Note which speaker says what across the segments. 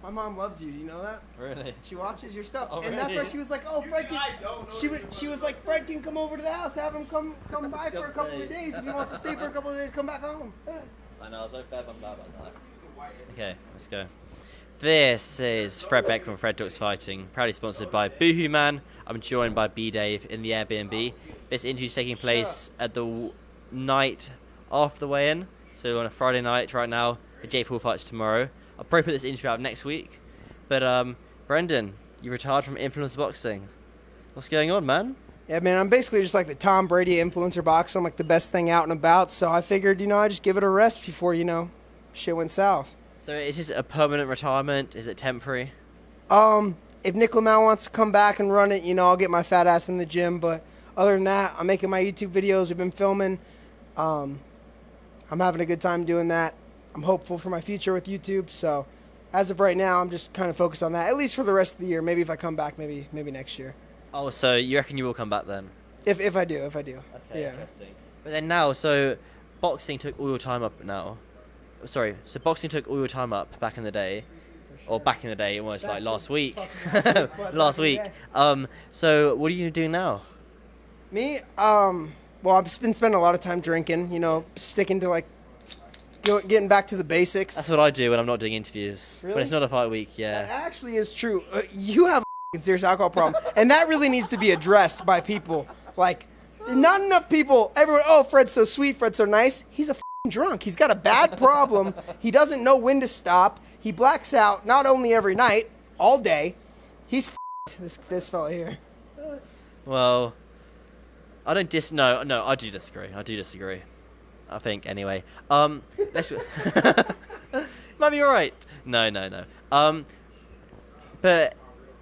Speaker 1: My mom loves you. Do you know that?
Speaker 2: Really?
Speaker 1: She watches your stuff,
Speaker 2: Oh,
Speaker 1: and that's
Speaker 2: really?
Speaker 1: why she was like, "Oh, Fred can." She was like, "Fred can come over to the house. Have him come by for a couple of days. If he wants to stay for a couple of days, come back home."
Speaker 2: I know. I was so bad about that. Okay, let's go. This is Fred Beck from Fred Talks Fighting, proudly sponsored by Boohoo Man. I'm joined by Bdave in the Airbnb. This interview is taking place at the night after the weigh-in, so on a Friday night right now. The Jake Paul fight's tomorrow. I'll probably put this interview out next week. But Brendan, you retired from influencer boxing. What's going on, man?
Speaker 1: Yeah, man, I'm basically just like the Tom Brady influencer boxer. I'm like the best thing out and about. So I figured, I just give it a rest before, shit went south.
Speaker 2: So is this a permanent retirement? Is it temporary?
Speaker 1: If Nick Lamau wants to come back and run it, I'll get my fat ass in the gym. But other than that, I'm making my YouTube videos. We've been filming. I'm having a good time doing that. I'm hopeful for my future with YouTube. So as of right now, I'm just kind of focused on that, at least for the rest of the year. Maybe if I come back, maybe next year.
Speaker 2: Oh, so you reckon you will come back then?
Speaker 1: If I do.
Speaker 2: Okay,
Speaker 1: yeah.
Speaker 2: Interesting. But then now, so boxing took all your time up now. Sorry, so boxing took all your time up back in the day. Or back in the day, almost like last week. Last week. So what are you doing now?
Speaker 1: Me? Well, I've been spending a lot of time drinking, sticking to getting back to the basics.
Speaker 2: That's what I do when I'm not doing interviews.
Speaker 1: Really?
Speaker 2: When it's not a fight week, yeah.
Speaker 1: That actually is true. You have a serious alcohol problem, and that really needs to be addressed by people. Like, not enough people, everyone, oh, Fred's so sweet, Fred's so nice. He's a drunk. He's got a bad problem. He doesn't know when to stop. He blacks out not only every night, all day. He's this fella here.
Speaker 2: Well, I don't No, I do disagree. I think anyway. Let's might be alright. No. But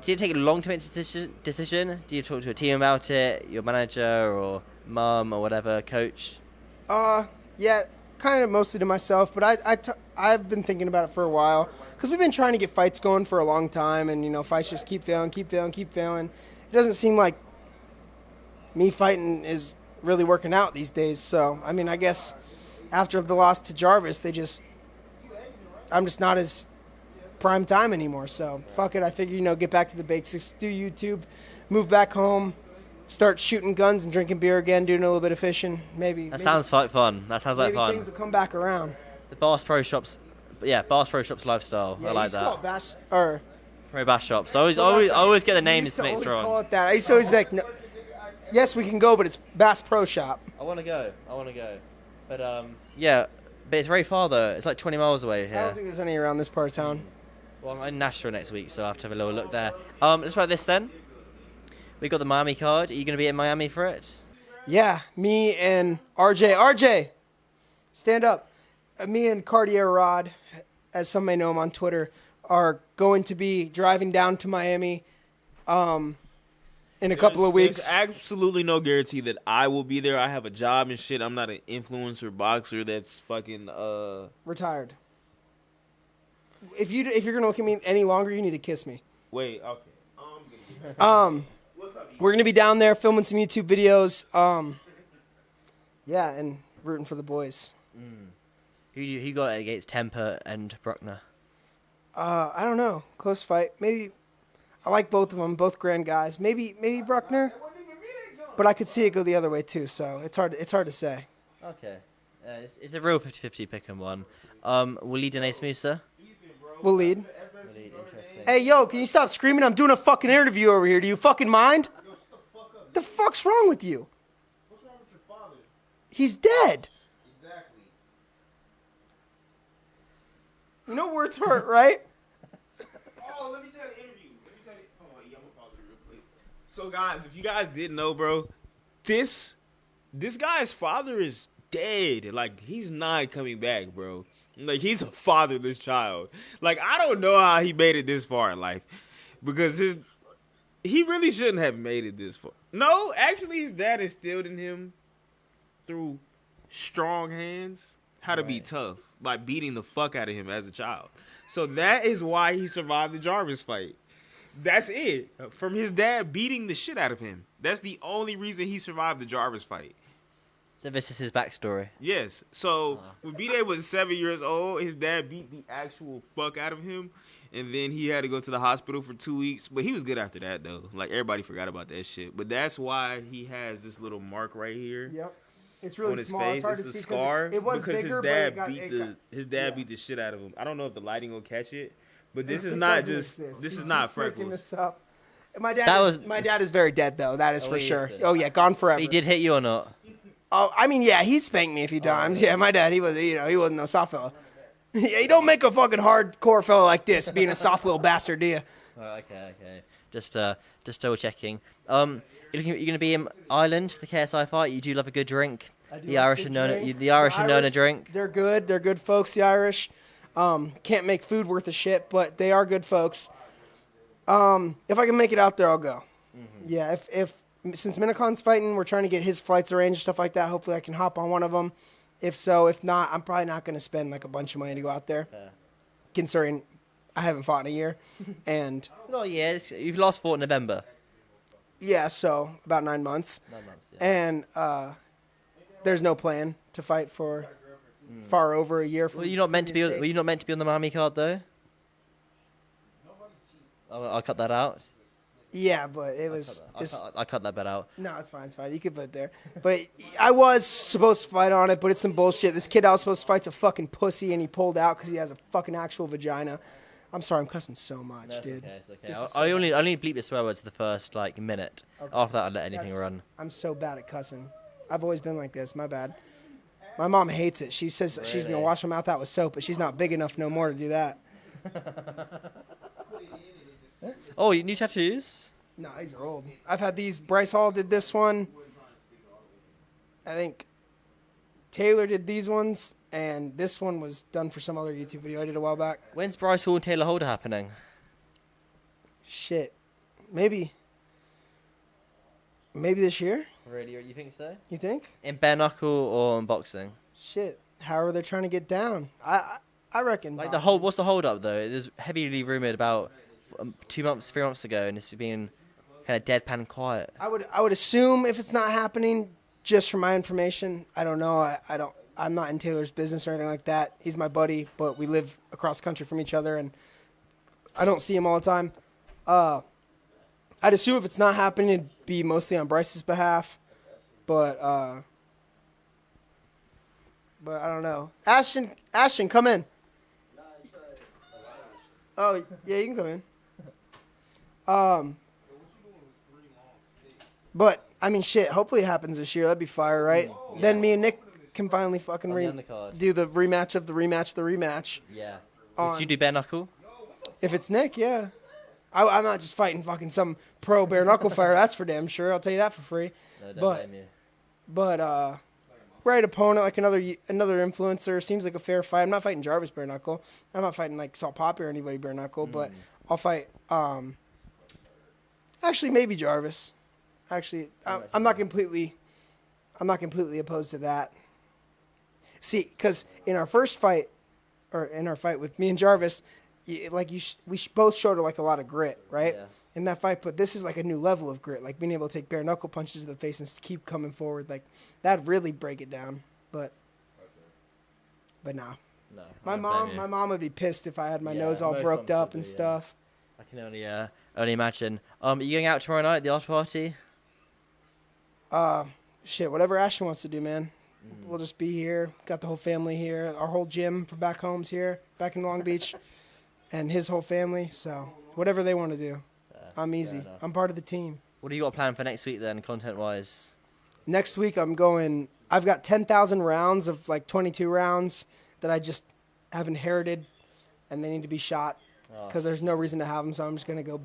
Speaker 2: did it take a long to make a decision? Do you talk to a team about it, your manager or mum or whatever, coach?
Speaker 1: Yeah, kind of mostly to myself, but I've been thinking about it for a while because we've been trying to get fights going for a long time, and fights just keep failing. It doesn't seem like me fighting is really working out these days. So I guess after the loss to Jarvis, I'm just not as prime time anymore. So fuck it. I figure get back to the basics, do YouTube, move back home, start shooting guns and drinking beer again, doing a little bit of fishing. Maybe
Speaker 2: Sounds like fun. That sounds like fun.
Speaker 1: Maybe things will come back around.
Speaker 2: The Bass Pro Shops, Bass Pro Shops lifestyle.
Speaker 1: Yeah,
Speaker 2: I like that.
Speaker 1: Call it Bass or
Speaker 2: Pro Bass Shops. I always get the names mixed wrong.
Speaker 1: Call it that. I used to always be like, no, yes, we can go, but it's Bass Pro Shop.
Speaker 2: I want to go. But but it's very far though. It's like 20 miles away here.
Speaker 1: I don't think there's any around this part of town.
Speaker 2: Well, I'm in Nashville next week, so I have to have a little look there. Let's about this then. We got the Miami card. Are you going to be in Miami for it?
Speaker 1: Yeah, me and RJ. RJ, stand up. Me and Cartier Rod, as some may know him on Twitter, are going to be driving down to Miami in a couple of weeks.
Speaker 3: There's absolutely no guarantee that I will be there. I have a job and shit. I'm not an influencer boxer that's fucking
Speaker 1: retired. If you're gonna look at me any longer, you need to kiss me.
Speaker 3: Wait, okay.
Speaker 1: We're gonna be down there filming some YouTube videos. Yeah, and rooting for the boys.
Speaker 2: Who got it against Temper and Bruckner?
Speaker 1: I don't know. Close fight. Maybe. I like both of them. Both grand guys. Maybe Bruckner. But I could see it go the other way too. So it's hard to say.
Speaker 2: Okay. It's a real 50-50 pick and one. Will you donate Musa?
Speaker 1: We'll lead.
Speaker 2: Interesting.
Speaker 1: Hey, yo, can you stop screaming? I'm doing a fucking interview over here. Do you fucking mind? What the fuck's wrong with you?
Speaker 4: What's wrong with your father?
Speaker 1: He's dead.
Speaker 4: Exactly.
Speaker 1: Words hurt, right?
Speaker 3: Oh, let me tell the interview. Hold on, I'm gonna pause it real quick. So, guys, if you guys didn't know, bro, this guy's father is dead. Like, he's not coming back, bro. Like, he's a fatherless child. Like, I don't know how he made it this far in life. Because he really shouldn't have made it this far. No, actually, his dad instilled in him through strong hands how to be tough by beating the fuck out of him as a child. So that is why he survived the Jarvis fight. That's it. From his dad beating the shit out of him. That's the only reason he survived the Jarvis fight.
Speaker 2: So this is his backstory.
Speaker 3: Yes. So when Bdave was 7 years old, his dad beat the actual fuck out of him. And then he had to go to the hospital for 2 weeks. But he was good after that, though. Like, everybody forgot about that shit. But that's why he has this little mark right here.
Speaker 1: Yep. It's really
Speaker 3: on his
Speaker 1: small.
Speaker 3: face.
Speaker 1: It's hard
Speaker 3: It's
Speaker 1: to
Speaker 3: a
Speaker 1: see
Speaker 3: scar
Speaker 1: it was
Speaker 3: because
Speaker 1: bigger,
Speaker 3: his dad beat the shit out of him. I don't know if the lighting will catch it, but this is
Speaker 1: It
Speaker 3: not
Speaker 1: doesn't
Speaker 3: just
Speaker 1: exist.
Speaker 3: this
Speaker 1: He's
Speaker 3: is not
Speaker 1: just making
Speaker 3: freckles.
Speaker 1: this up. My dad is very dead though. That is for
Speaker 2: he
Speaker 1: sure.
Speaker 2: is.
Speaker 1: Oh yeah, gone forever.
Speaker 2: But he did hit you or not?
Speaker 1: Oh, I mean, yeah, he spanked me a few times. Yeah, my dad, he wasn't no soft fella. Yeah, you don't make a fucking hardcore fella like this being a soft little bastard, do you?
Speaker 2: Oh, okay. Just double checking. You're going to be in Ireland for the KSI fight. You do love a good drink. The Irish are known a drink.
Speaker 1: They're good. They're good folks. The Irish can't make food worth a shit, but they are good folks. If I can make it out there, I'll go. Mm-hmm. Yeah. If since Minicon's fighting, we're trying to get his flights arranged, stuff like that. Hopefully, I can hop on one of them. If not, I'm probably not going to spend like a bunch of money to go out there, considering I haven't fought in a year, and
Speaker 2: Well, yeah, you've last fought in November.
Speaker 1: yeah, so about 9 months.
Speaker 2: 9 months. Yeah.
Speaker 1: And there's no plan to fight for far over a year. From
Speaker 2: Were you not meant to be?
Speaker 1: previous
Speaker 2: Were
Speaker 1: date.
Speaker 2: you not meant to be on the Miami card though? I'll cut that out.
Speaker 1: Yeah, but it was.
Speaker 2: I cut that bit out.
Speaker 1: No, it's fine. It's fine. You can put it there. But I was supposed to fight on it, but it's some bullshit. This kid I was supposed to fight's a fucking pussy, and he pulled out because he has a fucking actual vagina. I'm sorry, I'm cussing so much,
Speaker 2: No, it's
Speaker 1: dude.
Speaker 2: okay. It's okay.
Speaker 1: This is
Speaker 2: I only bleep the swear words the first minute.
Speaker 1: Okay.
Speaker 2: After that, I let anything
Speaker 1: That's-
Speaker 2: run.
Speaker 1: I'm so bad at cussing. I've always been like this. My bad. My mom hates it. She says she's gonna
Speaker 2: Really?
Speaker 1: wash her mouth out with soap, but she's not big enough no more to do that.
Speaker 2: Oh, new tattoos?
Speaker 1: No, these are old. I've had these. Bryce Hall did this one. I think Taylor did these ones, and this one was done for some other YouTube video I did a while back.
Speaker 2: When's Bryce Hall and Taylor Holder happening?
Speaker 1: Shit, maybe this year.
Speaker 2: Really, you think so?
Speaker 1: You think?
Speaker 2: In bare knuckle or in boxing?
Speaker 1: Shit, how are they trying to get down? I reckon.
Speaker 2: Like what's the hold up though? It was heavily rumored about 3 months ago, and it's been kind of deadpan quiet.
Speaker 1: I would assume if it's not happening, just from my information, I don't know. I'm not in Taylor's business or anything like that. He's my buddy, but we live across the country from each other, and I don't see him all the time. I'd assume if it's not happening, it'd be mostly on Bryce's behalf, but I don't know. Ashton, come in. Oh yeah, you can come in. But I mean, shit. Hopefully, it happens this year. That'd be fire, right?
Speaker 2: Yeah.
Speaker 1: Then me and Nick can finally fucking
Speaker 2: On the undercard.
Speaker 1: do the rematch of the rematch.
Speaker 2: Yeah.
Speaker 1: On-
Speaker 2: Would you do bare knuckle?
Speaker 1: If it's Nick, yeah. I'm not just fighting fucking some pro bare knuckle fighter. That's for damn sure. I'll tell you that for free.
Speaker 2: No, don't
Speaker 1: But-
Speaker 2: blame you.
Speaker 1: But right opponent, like another influencer, seems like a fair fight. I'm not fighting Jarvis bare knuckle. I'm not fighting like Salt Poppy or anybody bare knuckle. But I'll fight. Actually, maybe Jarvis. Actually, I'm not completely opposed to that. See, because in our first fight, or in our fight with me and Jarvis, we both showed like a lot of grit, right?
Speaker 2: Yeah.
Speaker 1: In that fight, but this is like a new level of grit, like being able to take bare knuckle punches to the face and keep coming forward, like that'd really break it down. But nah,
Speaker 2: No.
Speaker 1: my
Speaker 2: I don't blame you.
Speaker 1: mom would be pissed if I had my
Speaker 2: Yeah,
Speaker 1: nose all
Speaker 2: most
Speaker 1: broke
Speaker 2: moms
Speaker 1: up
Speaker 2: would
Speaker 1: and
Speaker 2: be, yeah.
Speaker 1: stuff.
Speaker 2: I can only imagine. Are you going out tomorrow night, the after party?
Speaker 1: Shit, whatever Ashton wants to do, man. We'll just be here. Got the whole family here. Our whole gym from back home's here, back in Long Beach, and his whole family. So whatever they want to do, I'm easy.
Speaker 2: enough.
Speaker 1: I'm part of the team.
Speaker 2: What do you got planned for next week then, content-wise?
Speaker 1: Next week, I've got 10,000 rounds of like 22 rounds that I just have inherited, and they need to be shot because there's no reason to have them. So I'm just gonna go,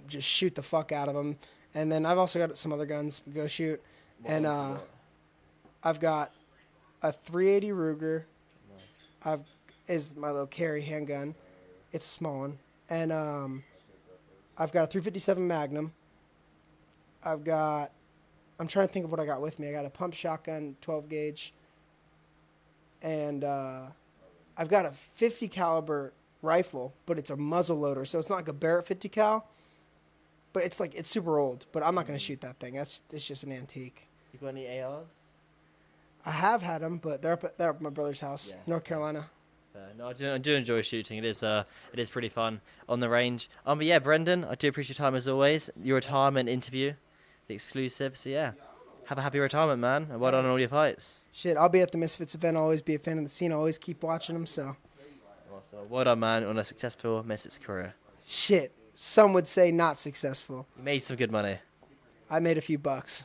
Speaker 1: just shoot the fuck out of them. And then I've also got some other guns to go shoot, and I've got a 380 Ruger. Is my little carry handgun. It's a small one, and I've got a 357 Magnum. I'm trying to think of what I got with me. I got a pump shotgun, 12 gauge, and I've got a 50 caliber rifle, but it's a muzzle loader, so it's not like a Barrett 50 cal, but it's super old. But I'm not gonna shoot that thing. It's just an antique.
Speaker 2: You got any ARs?
Speaker 1: I have had them, but they're up at my brother's house,
Speaker 2: Yeah.
Speaker 1: North Carolina.
Speaker 2: No, I do enjoy shooting. It is pretty fun on the range. But yeah, Brendan, I do appreciate your time as always. Your retirement interview, the exclusive. So yeah, have a happy retirement, man, and well done on all your fights.
Speaker 1: Shit, I'll be at the Misfits event. I'll always be a fan of the scene. I'll always keep watching them. So
Speaker 2: Awesome. Well done, man, on a successful Misfits career.
Speaker 1: shit, some would say not successful.
Speaker 2: You made some good money.
Speaker 1: I made a few bucks.